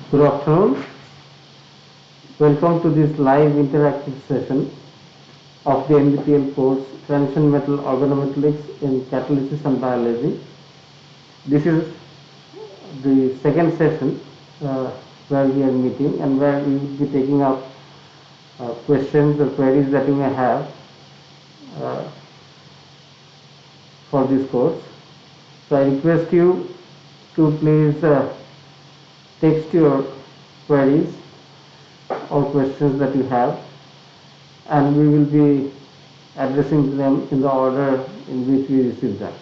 Good afternoon. Welcome to this live interactive session of the NBTL course Transition Metal Organometallics in Catalysis and Biology. This is the second session where we are meeting and where we will be taking up questions or queries that you may have for this course. So I request you to please text your queries or questions that you have, and we will be addressing them in the order in which we receive them.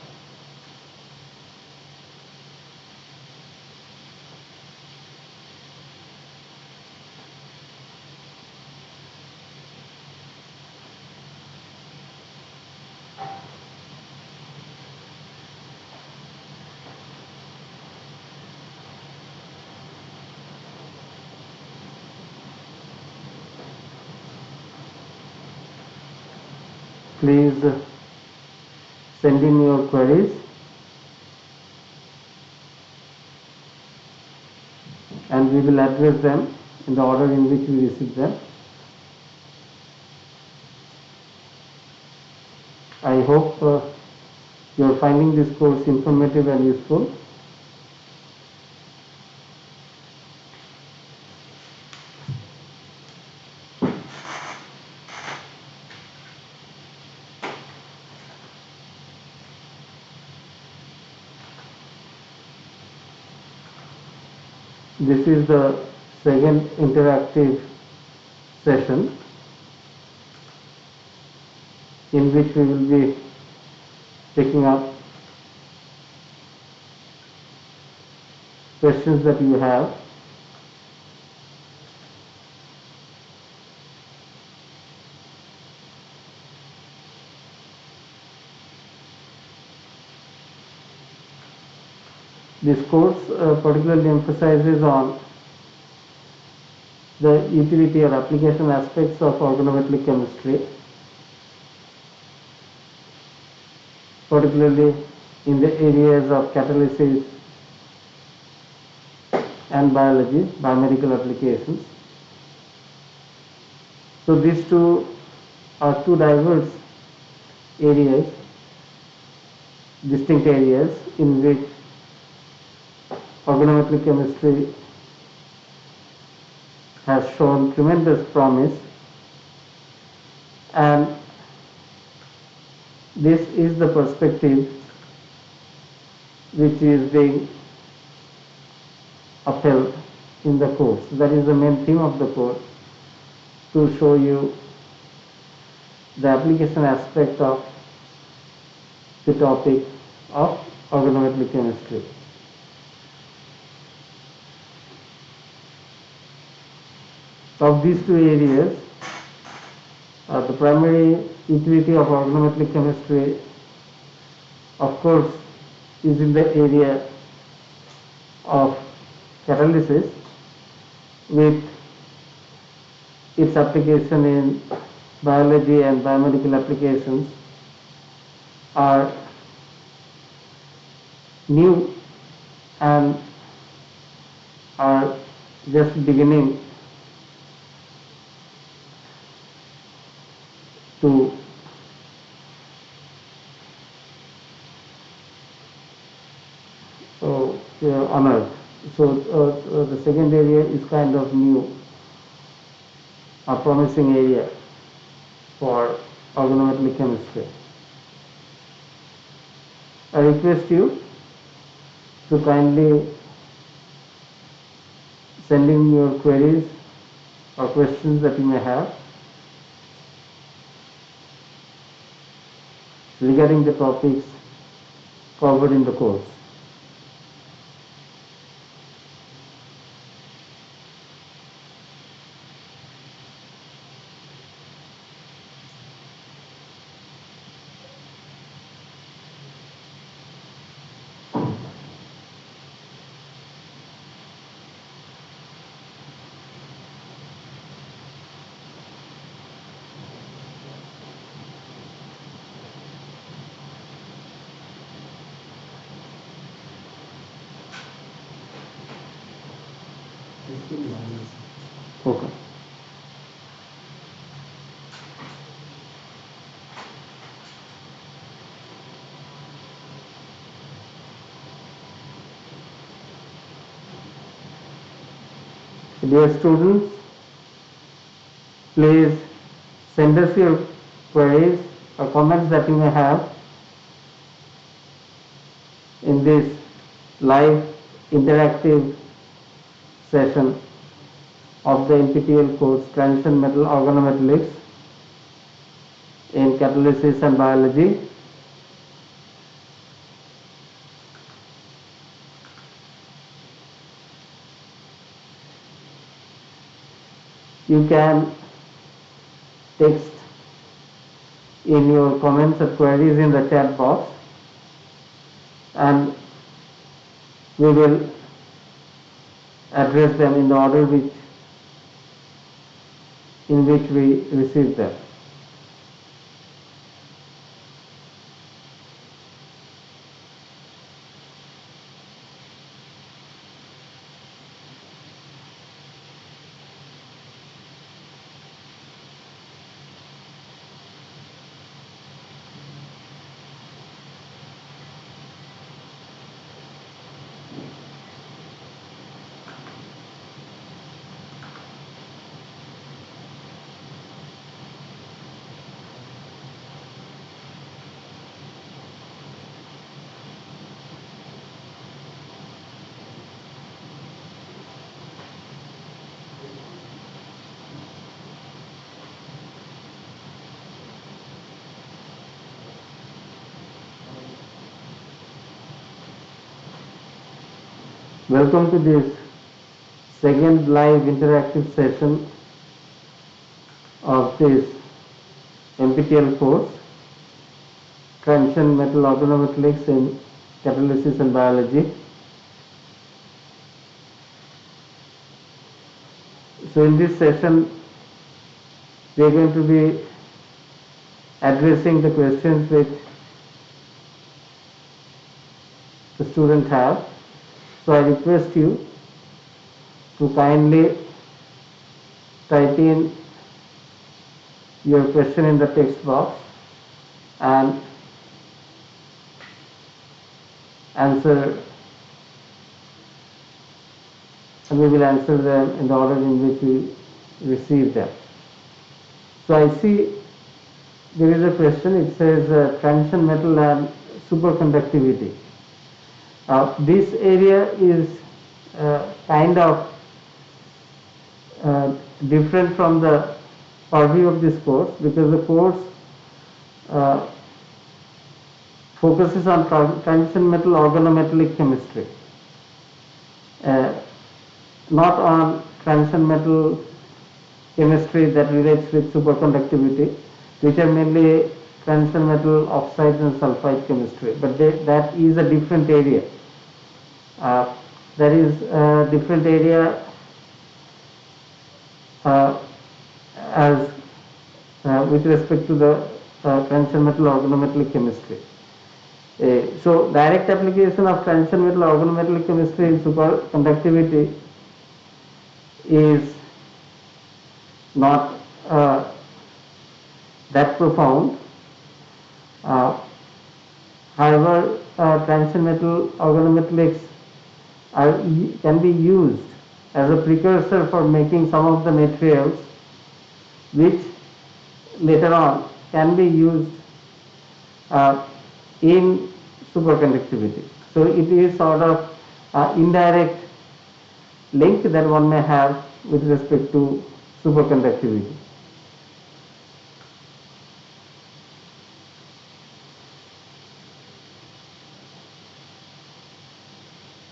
Please send in your queries and we will address them in the order in which we receive them. I hope you are finding this course informative and useful. This is the second interactive session in which we will be taking up questions that you have. This course particularly emphasizes on the utility or application aspects of organometallic chemistry, particularly in the areas of catalysis and biology, biomedical applications. So these two are two diverse areas, distinct areas in which organometallic chemistry has shown tremendous promise, and this is the perspective which is being upheld in the course. That is the main theme of the course, to show you the application aspect of the topic of organometallic chemistry. Of these two areas, the primary utility of organometallic chemistry, of course, is in the area of catalysis, with its application in biology and biomedical applications are new and are just beginning to on Earth. So the second area is kind of new, a promising area for organometallic chemistry. I request you to kindly send in your queries or questions that you may have regarding the topics covered in the course. Okay. Dear students, please send us your queries or comments that you may have in this live interactive session of the NPTEL course Transition Metal Organometallics in Catalysis and Biology. You can text in your comments or queries in the chat box, and we will address them in the order in which we receive them. Welcome to this second live interactive session of this NPTEL course, Transition Metal Organometallics in Catalysis and Biology. So in this session, we are going to be addressing the questions which the students have. So I request you to kindly type in your question in the text box and answer, and we will answer them in the order in which we receive them. So I see there is a question. It says transition metal and superconductivity. This area is kind of different from the purview of this course, because the course focuses on transition metal organometallic chemistry, not on transition metal chemistry that relates with superconductivity, which are mainly transition metal oxides and sulfide chemistry, but that is a different area. That is a different area as with respect to the transition metal organometallic chemistry. So direct application of transition metal organometallic chemistry in superconductivity is not that profound. However, transition metal organometallics can be used as a precursor for making some of the materials which later on can be used in superconductivity. So it is sort of indirect link that one may have with respect to superconductivity.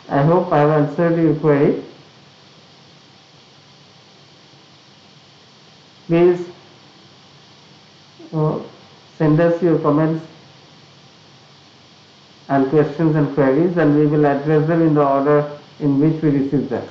I hope I have answered your query. Please send us your comments and questions and queries, and we will address them in the order in which we receive them.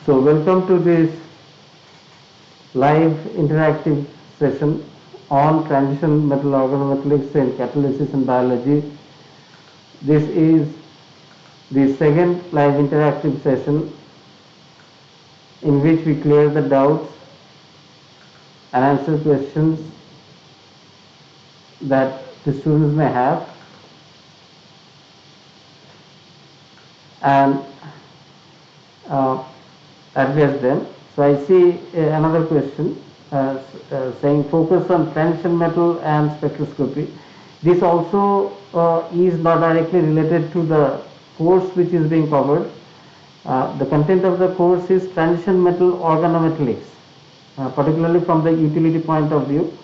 So welcome to this live interactive session on transition metal organometallics and catalysis in biology. This is the second live interactive session in which we clear the doubts and answer questions that the students may have, and address them. So I see another question saying focus on transition metal and spectroscopy. This also is not directly related to the course which is being covered. The content of the course is transition metal organometallics, particularly from the utility point of view.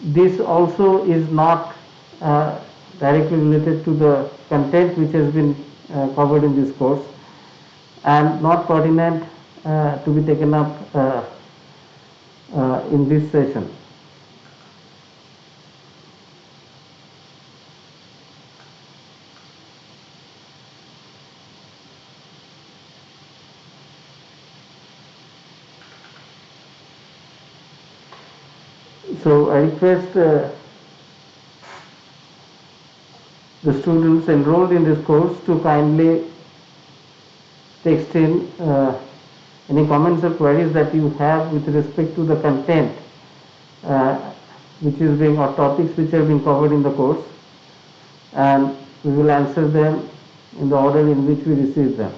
This also is not directly related to the content which has been covered in this course, and not pertinent to be taken up in this session. So I request the students enrolled in this course to kindly text in any comments or queries that you have with respect to the content which is being, or topics which have been covered in the course, and we will answer them in the order in which we receive them.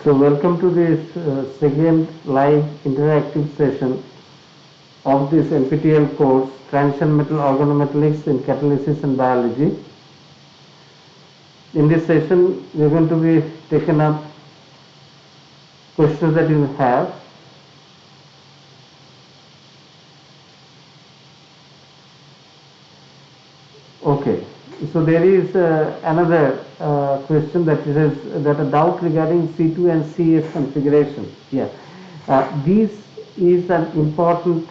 So welcome to this second live interactive session of this NPTEL course, Transition Metal Organometallics in Catalysis and Biology. In this session, we are going to be taking up questions that you have. Okay, so there is another question that says that a doubt regarding C2 and CS configuration. Yeah, this is an important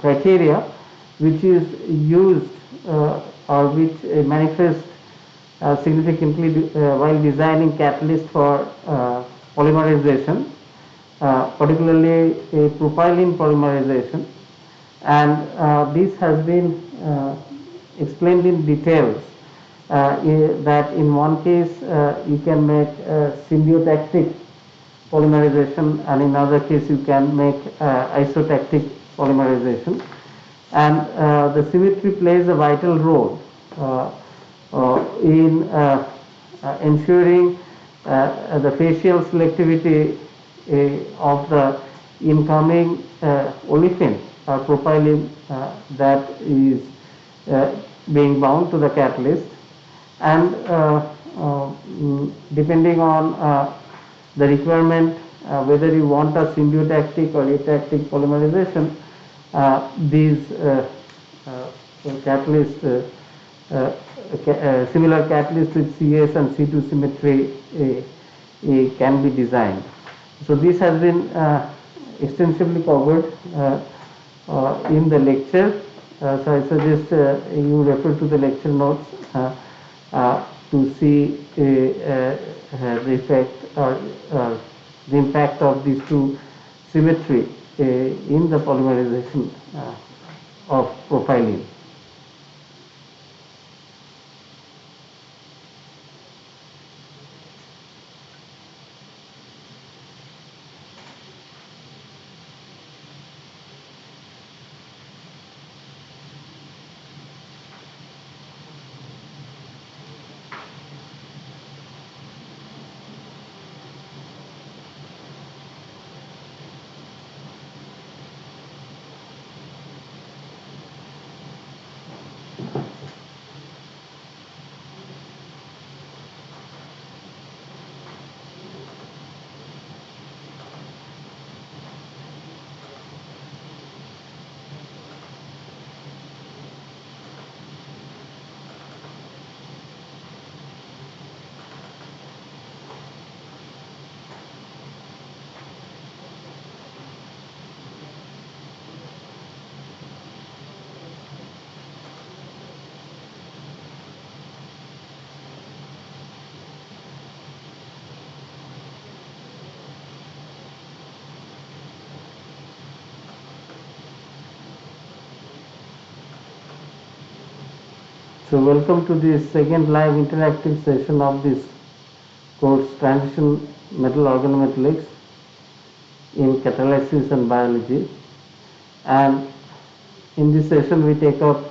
criteria which is used or which manifests significantly while designing catalyst for polymerization, particularly a propylene polymerization, and this has been explained in details that in one case you can make symbiotic polymerization, and in another case you can make isotactic polymerization, and the symmetry plays a vital role in ensuring the facial selectivity of the incoming olefin or propylene that is being bound to the catalyst, and depending on the requirement, whether you want a symbiotic or atactic polymerization, these catalyst similar catalyst with CS and C2 symmetry can be designed. So this has been extensively covered in the lecture. So I suggest you refer to the lecture notes to see the effect or the impact of these two symmetry in the polymerization of profiling. So welcome to the second live interactive session of this course, Transition Metal Organometallics in Catalysis and Biology. And in this session we take up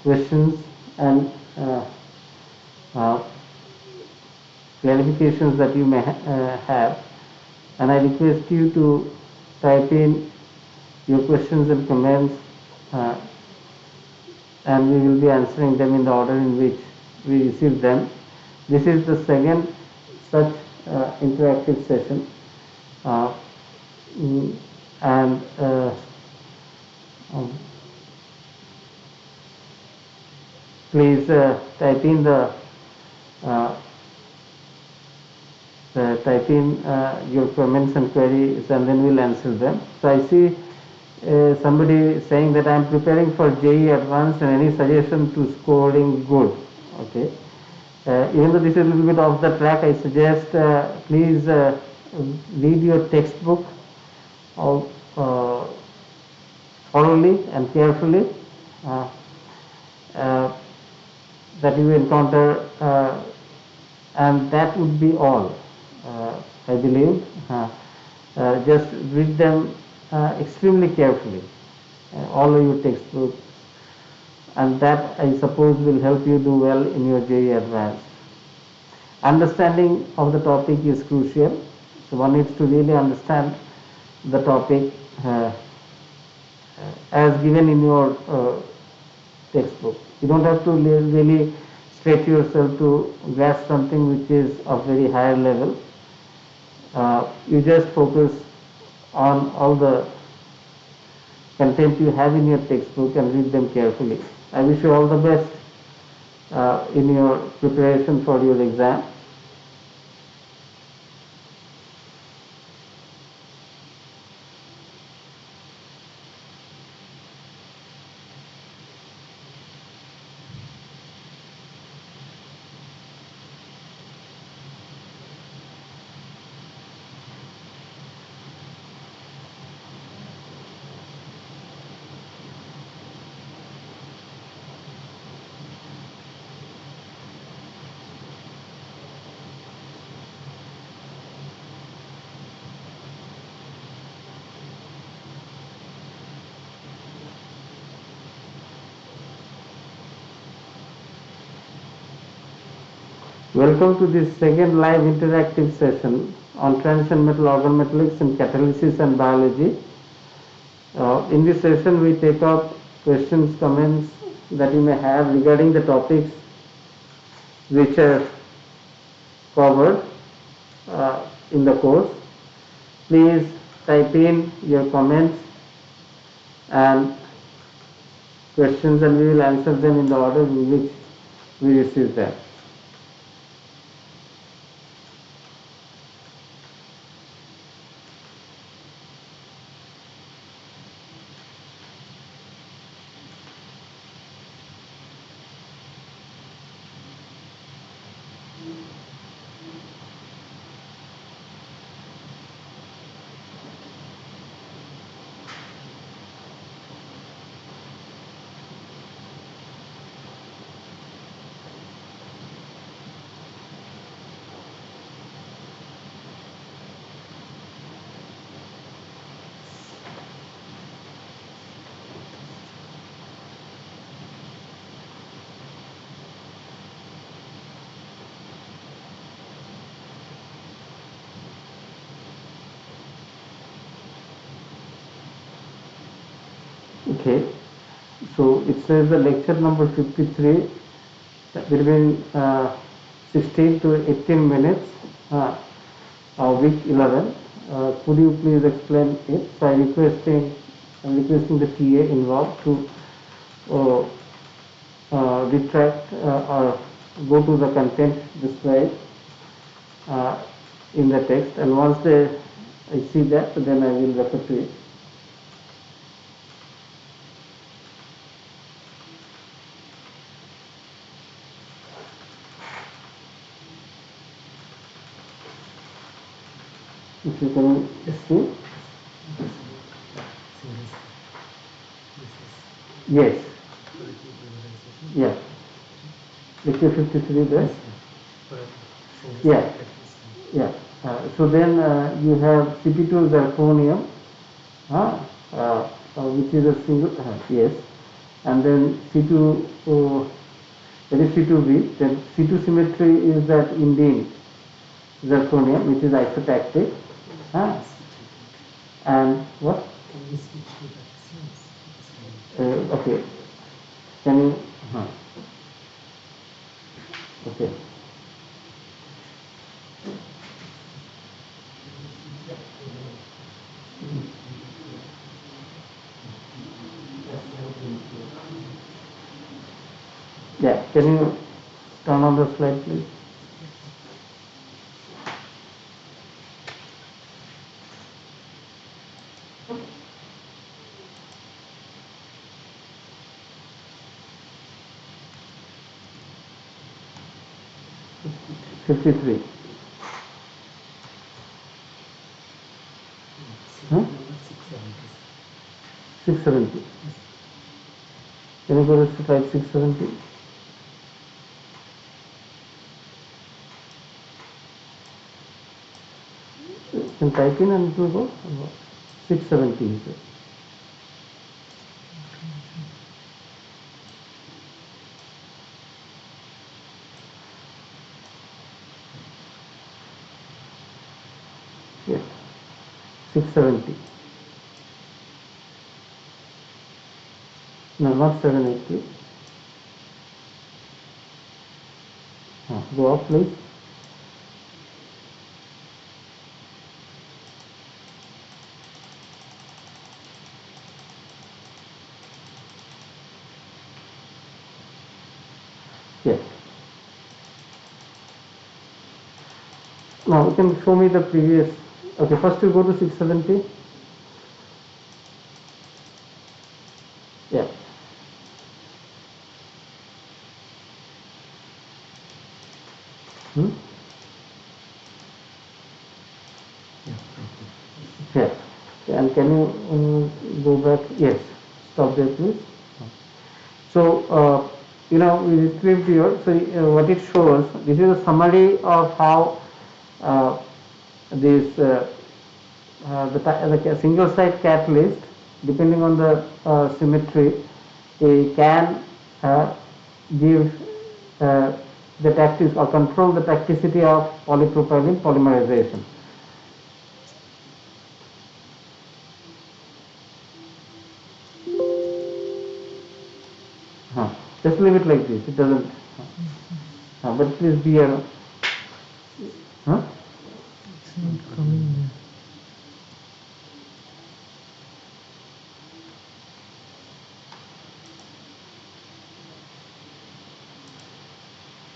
questions and clarifications that you may have. And I request you to type in your questions and comments and we will be answering them in the order in which we receive them. This is the second such interactive session, and please type in your comments and queries, and then we'll answer them. So I see somebody saying that I am preparing for JEE Advanced and any suggestion to scoring good. Okay. Even though this is a little bit off the track, I suggest please read your textbook thoroughly and carefully that you encounter, and that would be all, I believe. Just read them extremely carefully, all of your textbooks, and that I suppose will help you do well in your JEE Advanced. Understanding of the topic is crucial, so one needs to really understand the topic as given in your textbook. You don't have to really stretch yourself to grasp something which is of very higher level. You just focus on all the content you have in your textbook and read them carefully. I wish you all the best in your preparation for your exam. Welcome to this second live interactive session on transition metal organometallics in catalysis and biology. In this session we take up questions, comments that you may have regarding the topics which are covered in the course, please type in your comments and questions, and we will answer them in the order in which we receive them. Okay, so it says the lecture number 53 between 16 to 18 minutes, week 11. Could you please explain it? So I'm requesting the TA involved to retract or go to the content described in the text, and once I see that, then I will refer to it. If you can see. Yes. Yeah. Lecture 53 there. Yeah. Yeah. So then you have CP2 zirconium, which is a single, yes. And then C2, that is C2B. Then C2 symmetry is that indium zirconium, which is isotactic. And what? Okay. Can you? Okay. Yeah. Can you turn on the slide, please? '53. 670. Can you go to slide 670? You can type in and it will go. 670. Yes. 670. No, not 780. Go up, please. Yes. Now you can show me the previous. Okay, first you go to 670. Yeah. Yeah. And can you go back? Yes. Stop there, please. So, we retrieved here. So, what it shows, this is a summary of how this the single site catalyst, depending on the symmetry, can give the tactic or control the tacticity of polypropylene polymerization. Just leave it like this. It doesn't. But please be around. Huh? It's not coming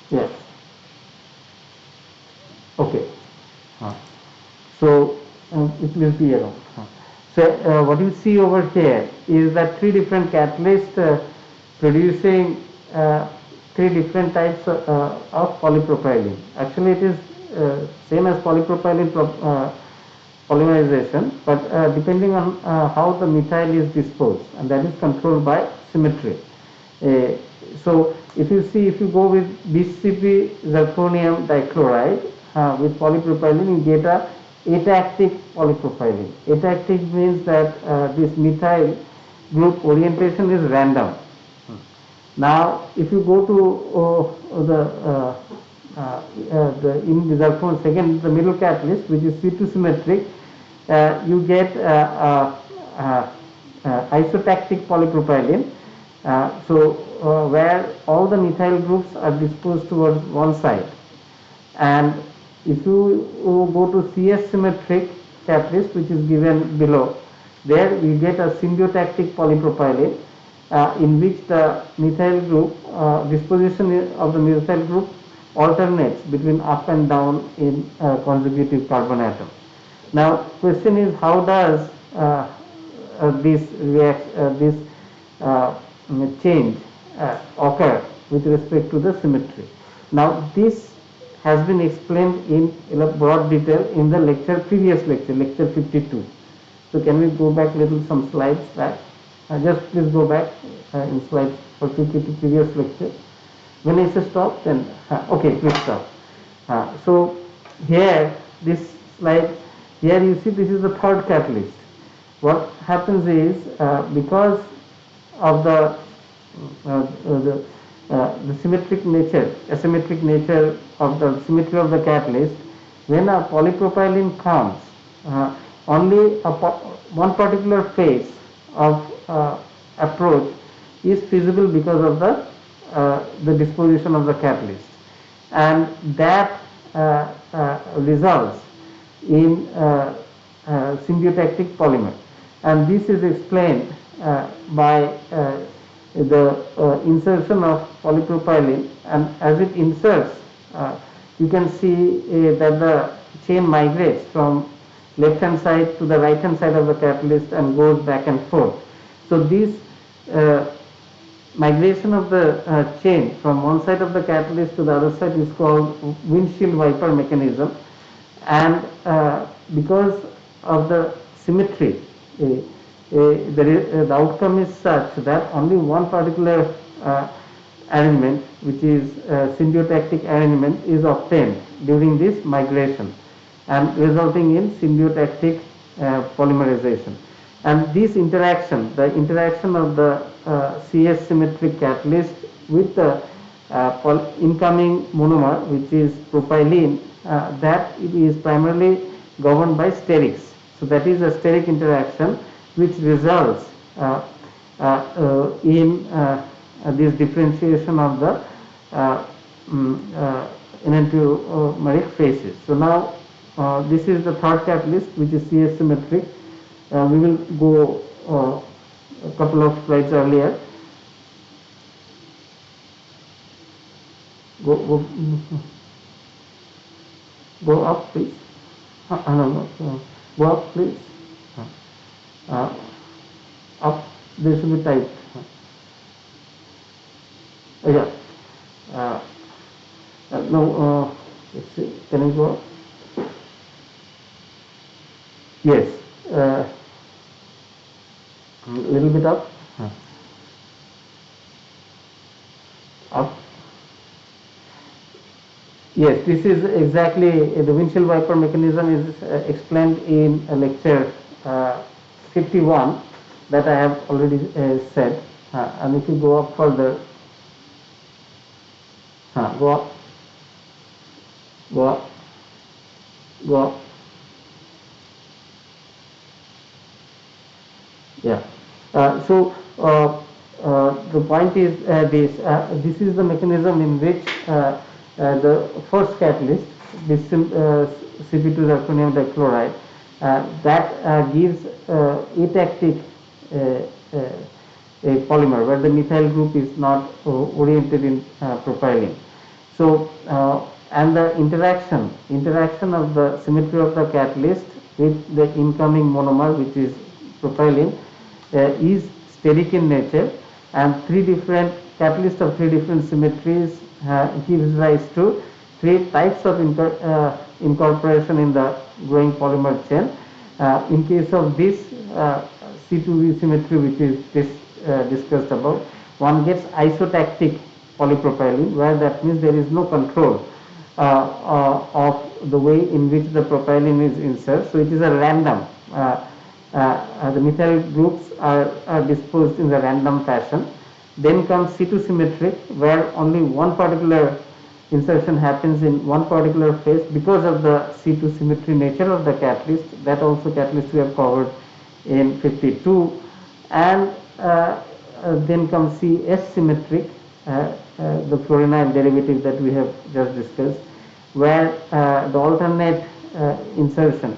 there. Yes. Okay. So it will be around. So what you see over here is that three different catalysts producing three different types of polypropylene. Actually, it is same as polypropylene polymerization, but depending on how the methyl is disposed, and that is controlled by symmetry. So if you see, if you go with BCP zirconium dichloride with polypropylene, you get a atactic polypropylene. Atactic means that this methyl group orientation is random. Now, if you go to in the zircon second, the middle catalyst, which is C2 symmetric, you get isotactic polypropylene. Where all the methyl groups are disposed towards one side, and if you go to CS symmetric catalyst, which is given below, there we get a symbiotic polypropylene in which the methyl group disposition of the methyl group alternates between up and down in consecutive carbon atoms. Now, question is, how does this change occur with respect to the symmetry? Now, this has been explained in a broad detail in the previous lecture, lecture 52. So can we go back some slides back? Just please go back in slides for 52 previous lecture. When I say stop, then okay, please stop. So here, this slide, here you see this is the third catalyst. What happens is because of the symmetric nature, asymmetric nature of the symmetry of the catalyst, when a polypropylene comes, only one particular phase of approach is feasible because of the disposition of the catalyst, and that results in symbiotic polymer, and this is explained by the insertion of polypropylene, and as it inserts, you can see that the chain migrates from left hand side to the right hand side of the catalyst and goes back and forth. So this migration of the chain from one side of the catalyst to the other side is called windshield wiper mechanism, and because of the symmetry, the outcome is such that only one particular arrangement, which is symbiotic arrangement, is obtained during this migration, and resulting in symbiotic polymerization. And this interaction, the interaction of the CS symmetric catalyst with the incoming monomer, which is propylene, that it is primarily governed by sterics. So that is a steric interaction which results in this differentiation of the enantiomeric phases. So now this is the third catalyst, which is CS symmetric. We will go a couple of slides earlier. Go up, please. Go up, please. Up. This will be typed. Yeah. No. Let's see. Can you go up? Yes. A little bit up. Up. Yes, this is exactly the windshield wiper mechanism is explained in lecture 51 that I have already said. And if you go up further, go up, go up, go up. Yeah. the point is this is the mechanism in which the first catalyst, this Cp2 zirconium dichloride, that gives atactic a polymer where the methyl group is not oriented in propylene. So and the interaction of the symmetry of the catalyst with the incoming monomer, which is propylene, is steric in nature, and three different catalysts of three different symmetries gives rise to three types of incorporation in the growing polymer chain. In case of this C2V symmetry, which is discussed about, one gets isotactic polypropylene, where that means there is no control of the way in which the propylene is inserted. So it is a random. The methyl groups are disposed in the random fashion. Then comes C2 symmetric, where only one particular insertion happens in one particular phase because of the C2 symmetry nature of the catalyst. That also catalyst we have covered in 52. And then comes CS symmetric, the fluoronyl derivative that we have just discussed, where the alternate insertion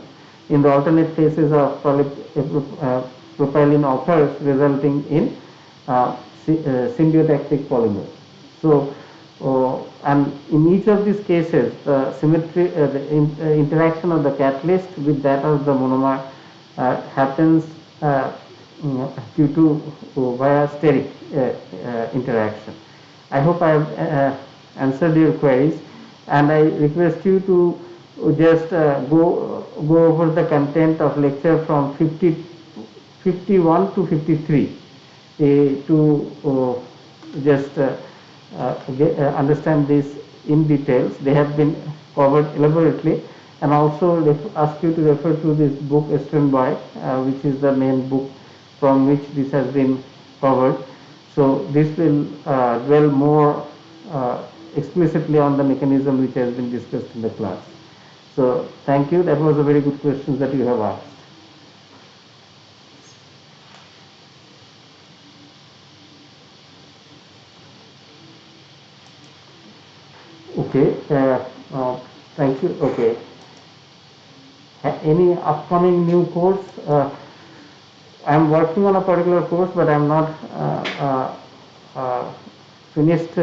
in the alternate phases of propylene occurs, resulting in symbiotic polymer. So and in each of these cases, the symmetry, the interaction of the catalyst with that of the monomer happens due to via steric interaction. I hope I have answered your queries, and I request you to just go over the content of lecture from 51 to 53 to just understand this in details. They have been covered elaborately, and also ask you to refer to this book Sternberg, which is the main book from which this has been covered. So this will dwell more explicitly on the mechanism which has been discussed in the class. So thank you. That was a very good question that you have asked. Okay. Thank you. Okay. Any upcoming new course? I am working on a particular course, but I am not finished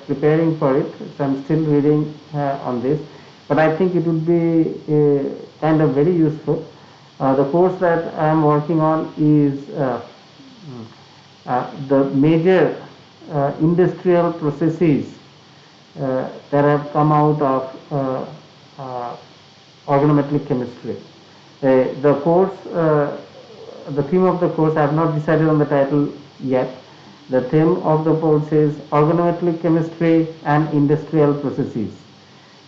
preparing for it. So I am still reading on this. But I think it would be kind of very useful. The course that I am working on is the major industrial processes that have come out of organometallic chemistry. The course, the theme of the course, I have not decided on the title yet. The theme of the course is organometallic chemistry and industrial processes.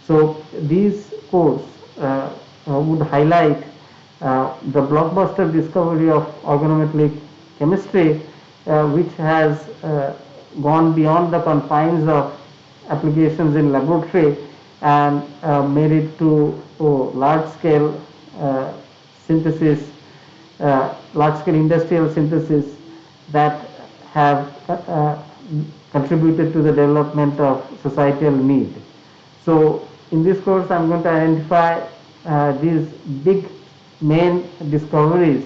So these course would highlight the blockbuster discovery of organometallic chemistry, which has gone beyond the confines of applications in laboratory and made it to large scale synthesis, large scale industrial synthesis that have contributed to the development of societal need. So in this course I am going to identify these big main discoveries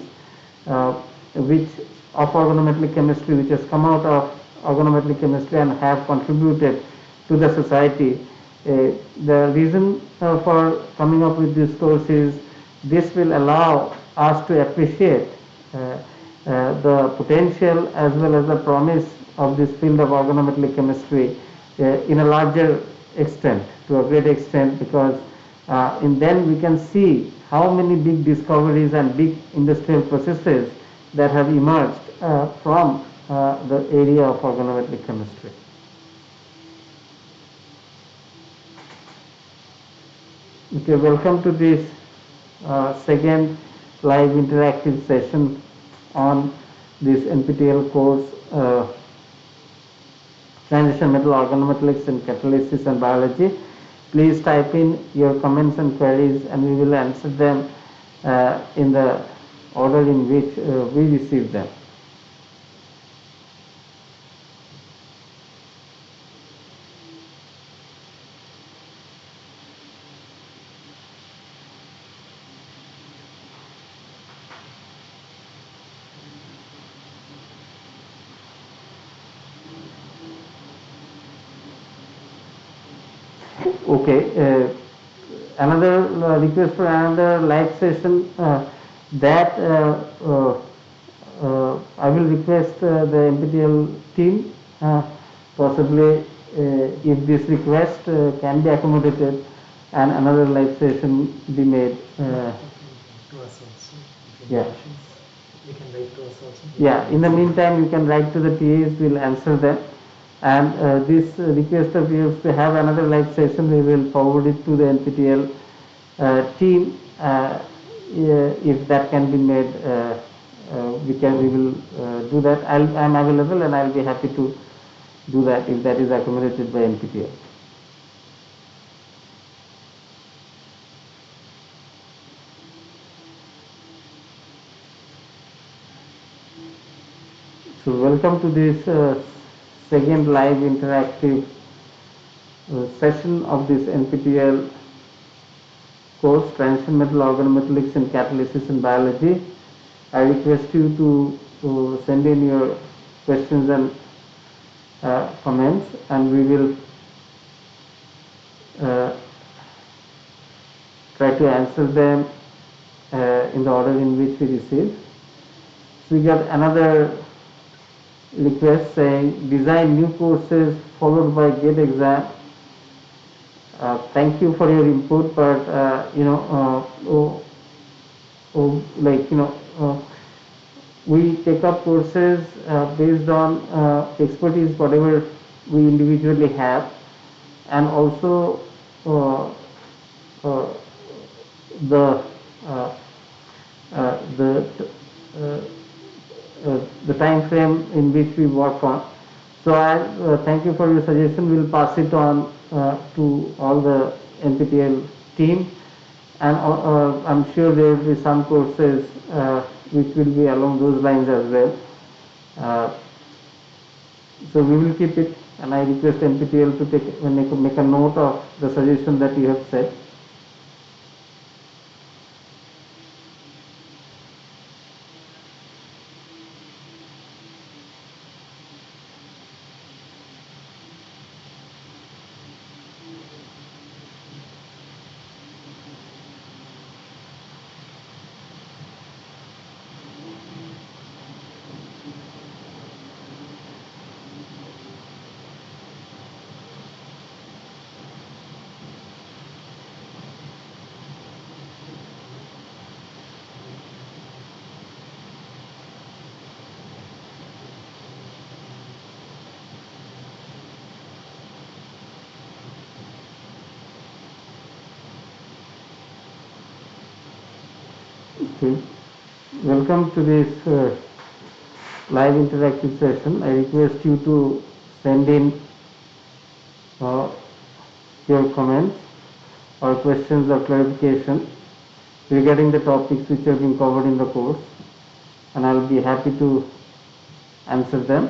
which of organometallic chemistry, which has come out of organometallic chemistry and have contributed to the society. The reason for coming up with this course is this will allow us to appreciate the potential as well as the promise of this field of organometallic chemistry in a larger extent, to a great extent, because in then we can see how many big discoveries and big industrial processes that have emerged from the area of organometallic chemistry. Okay, welcome to this second live interactive session on this NPTEL course, Transition Metal Organometallics and Catalysis and Biology. Please type in your comments and queries, and we will answer them in the order in which we receive them. Okay. Another request for another live session that I will request the NPTEL team, possibly if this request can be accommodated and another live session be made. To us also. Yeah. You can write to us also. Yeah, in the meantime, you can write to the TAs, we'll answer them. And this request of yours to have another live session, we will forward it to the NPTEL team. If that can be made, we will do that. I'm available and I'll be happy to do that if that is accommodated by NPTEL. So welcome to this second live interactive session of this NPTEL course, Transition Metal Organometallics and Catalysis in Biology. I request you to send in your questions and comments, and we will try to answer them in the order in which we receive. So we got another request saying design new courses followed by GATE exam. Thank you for your input, but we take up courses based on expertise whatever we individually have, and also the uh, the the time frame in which we work on. So I thank you for your suggestion. We'll pass it on to all the NPTEL team, and I'm sure there will be some courses which will be along those lines as well. So we will keep it, and I request NPTEL to make a note of the suggestion that you have said. Okay. Welcome to this live interactive session. I request you to send in uh, your comments or questions or clarification regarding the topics which have been covered in the course, and I'll be happy to answer them.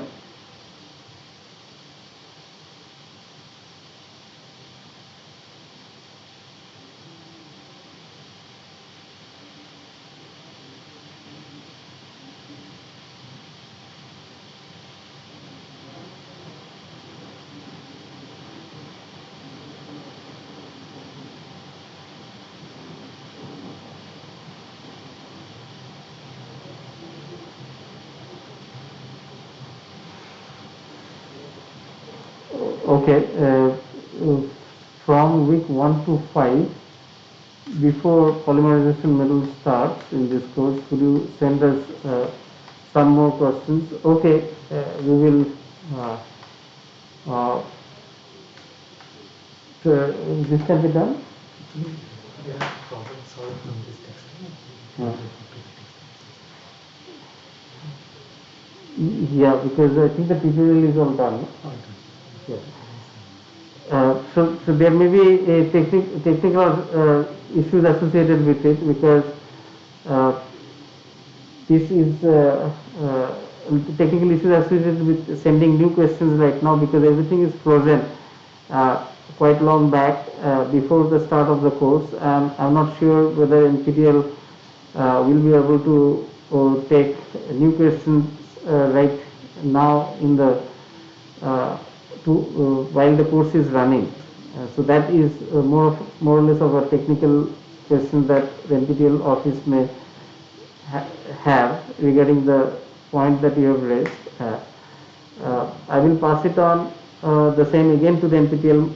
Okay, from week 1 to 5, before polymerization module starts in this course, could you send us some more questions? Okay, we will uh, this can be done? There are problems solved from this text. Yeah, because I think the tutorial is all done. Yeah. So there may be a technical issues associated with it, because uh, this is technical issues associated with sending new questions right now, because everything is frozen quite long back before the start of the course. I'm not sure whether NPTEL will be able to take new questions right now in the while the course is running. So that is more or less of a technical question that the NPTEL office may have regarding the point that you have raised. I will pass it on the same again to the NPTEL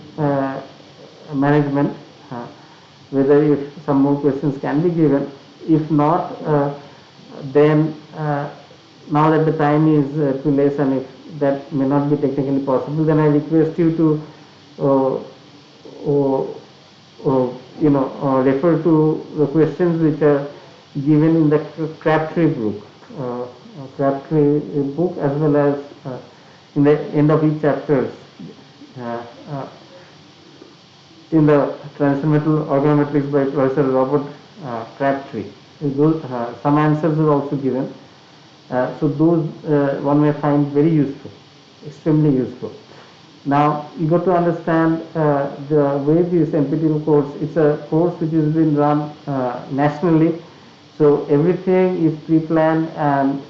management, whether if some more questions can be given. If not, then now that the time is too less and if that may not be technically possible, then I request you to refer to the questions which are given in the Crabtree book, as well as in the end of each chapter uh, uh, in the Transcendental Organometallics by Professor Robert Crabtree. Some answers are also given. So those one may find very useful, extremely useful. Now you got to understand the way this NPTEL course, it's a course which has been run nationally, so everything is pre-planned and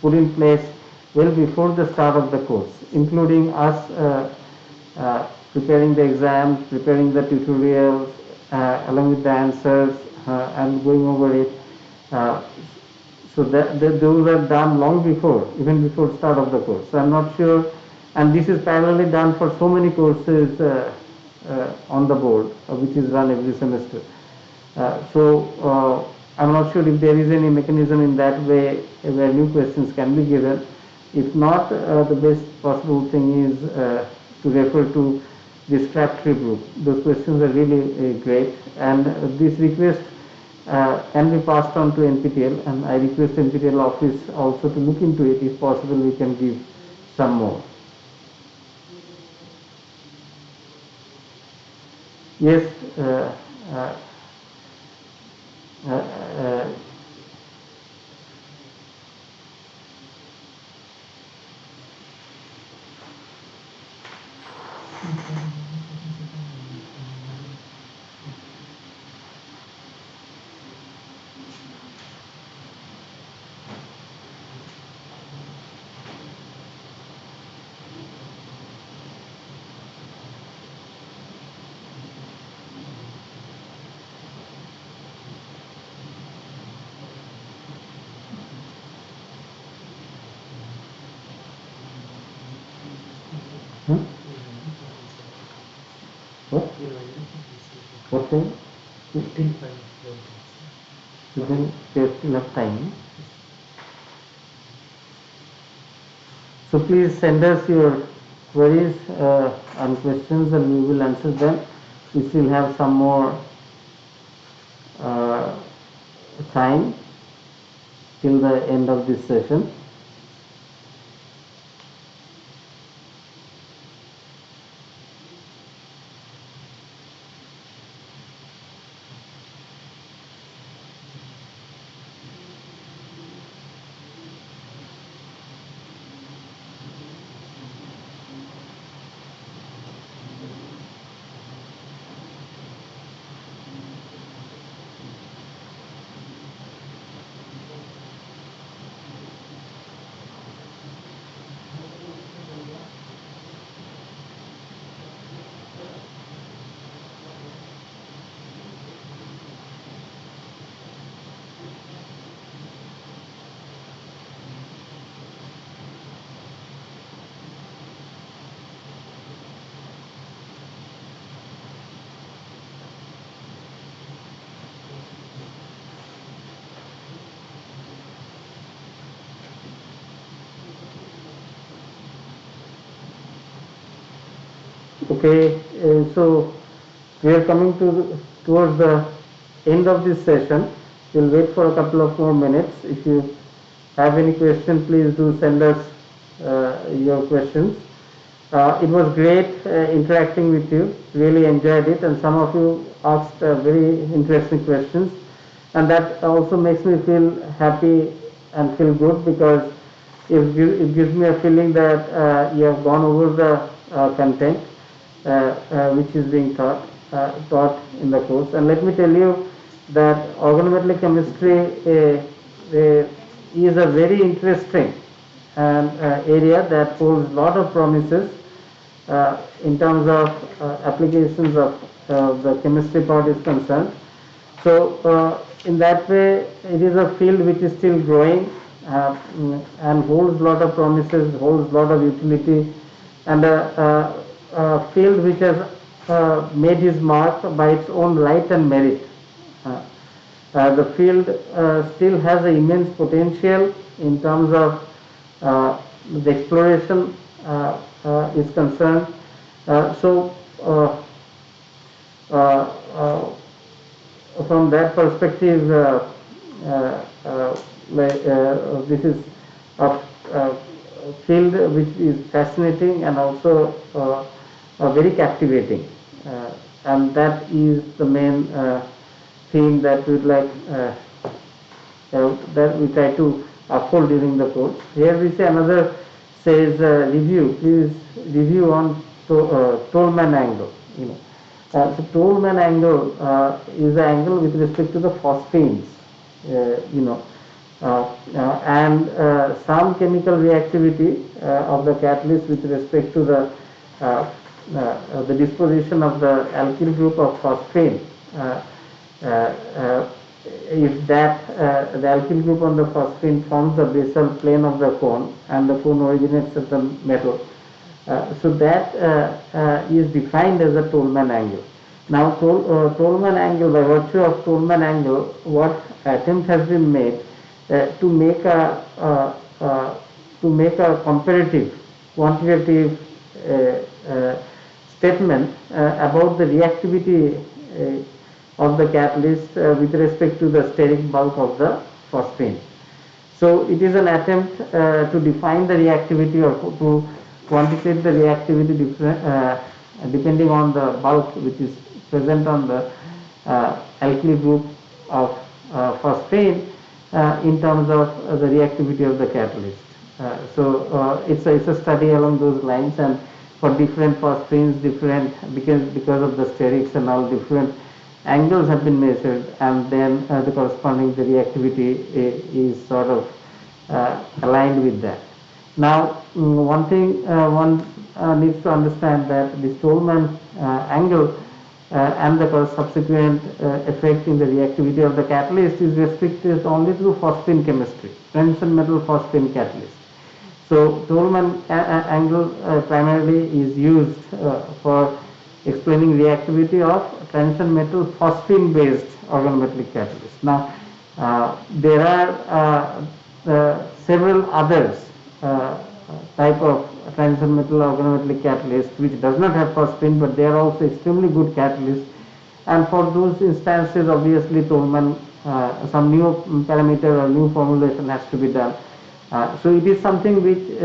put in place well before the start of the course, including us preparing the exams, preparing the tutorials along with the answers and going over it. So those are done long before, even before start of the course. So I'm not sure, and this is parallelly done for so many courses on the board, which is run every semester. I'm not sure if there is any mechanism in that way where new questions can be given. If not, the best possible thing is to refer to this Crabtree group. Those questions are really great, and this request can be passed on to NPTEL, and I request NPTEL office also to look into it. If possible, we can give some more. Yes. What? What time? 15:05. Then there's enough time. So please send us your queries and questions, and we will answer them. We still have some more time till the end of this session. Okay, so we are coming towards the end of this session. We'll wait for a couple of more minutes. If you have any question, please do send us your questions. It was great interacting with you. Really enjoyed it, and some of you asked very interesting questions, and that also makes me feel happy and feel good, because it gives me a feeling that you have gone over the content which is being taught in the course. And let me tell you that organometallic chemistry is a very interesting and area that holds a lot of promises, in terms of applications of the chemistry part is concerned. So in that way, it is a field which is still growing and holds lot of promises, holds lot of utility, and a field which has made his mark by its own light and merit. Uh, the field still has an immense potential in terms of the exploration is concerned. So from that perspective, this is a field which is fascinating and also very captivating, and that is the main theme that we would like that we try to uphold during the course. Here we say another says review. Please review on Tolman angle. So Tolman angle is the angle with respect to the phosphanes. And some chemical reactivity of the catalyst with respect to the disposition of the alkyl group of phosphane. If that the alkyl group on the phosphine forms the basal plane of the cone and the cone originates at the metal, so that is defined as a Tolman angle. Now Tolman angle, by virtue of Tolman angle, what attempt has been made to make a comparative quantitative statement about the reactivity of the catalyst with respect to the steric bulk of the phosphine. So it is an attempt to define the reactivity or to quantitate the reactivity depending on the bulk which is present on the alkyl group of phosphine in terms of the reactivity of the catalyst. So it's a study along those lines, and for different phosphines, because of the sterics and all, different angles have been measured, and then the corresponding the reactivity is sort of aligned with that. Now, one thing one needs to understand that this Tolman angle and the subsequent effect in the reactivity of the catalyst is restricted only to phosphine chemistry, transition metal phosphine catalyst. So Tolman angle primarily is used for explaining reactivity of transition metal phosphine based organometallic catalyst. Now there are several others type of transition metal organometallic catalyst which does not have phosphine, but they are also extremely good catalysts, and for those instances obviously Tolman some new parameter or new formulation has to be done. So it is something which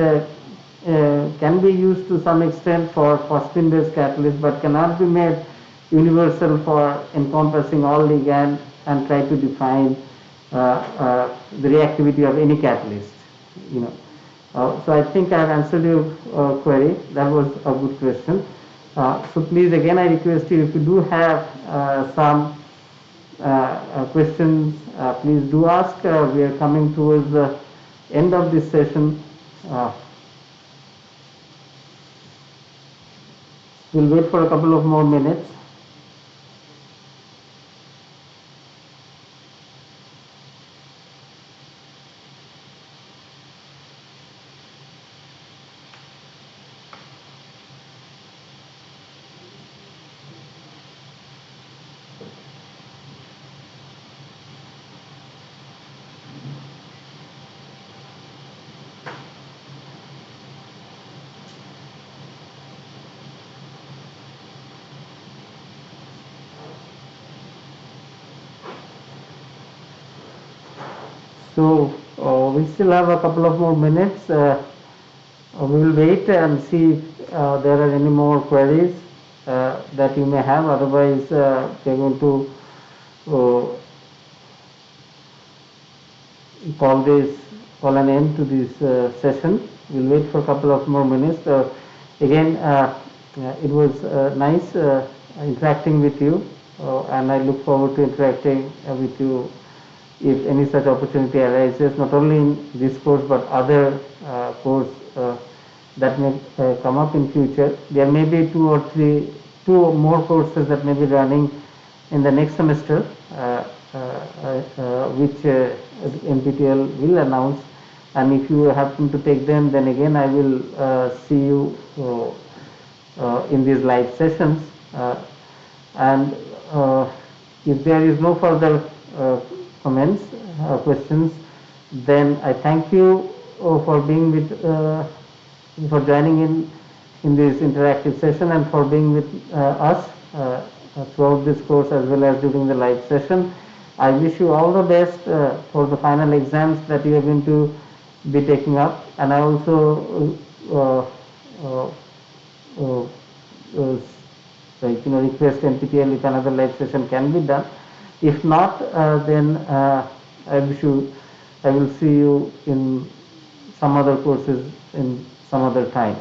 can be used to some extent for phosphine based catalyst, but cannot be made universal for encompassing all ligand and try to define the reactivity of any catalyst. So I think I have answered your query. That was a good question. So please again I request you, if you do have some questions, please do ask. We are coming towards the end of this session. We'll wait for a couple of more minutes. So we still have a couple of more minutes. We will wait and see if there are any more queries that you may have. Otherwise, we are going to call an end to this session. We'll wait for a couple of more minutes. Again, it was nice interacting with you, and I look forward to interacting with you if any such opportunity arises, not only in this course but other course that may come up in future. There may be two more courses that may be running in the next semester, which NPTEL will announce, and if you happen to take them, then again I will see you in these live sessions. And if there is no further comments, questions, then I thank you for being with, for joining in this interactive session, and for being with us throughout this course as well as during the live session. I wish you all the best for the final exams that you are going to be taking up, and I also request NPTEL if another live session can be done. If not, then I will see you in some other courses in some other time.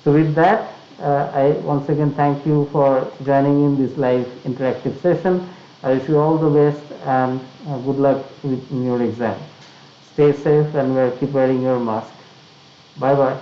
So with that, I once again thank you for joining in this live interactive session. I wish you all the best, and good luck in your exam. Stay safe and keep wearing your mask. Bye bye.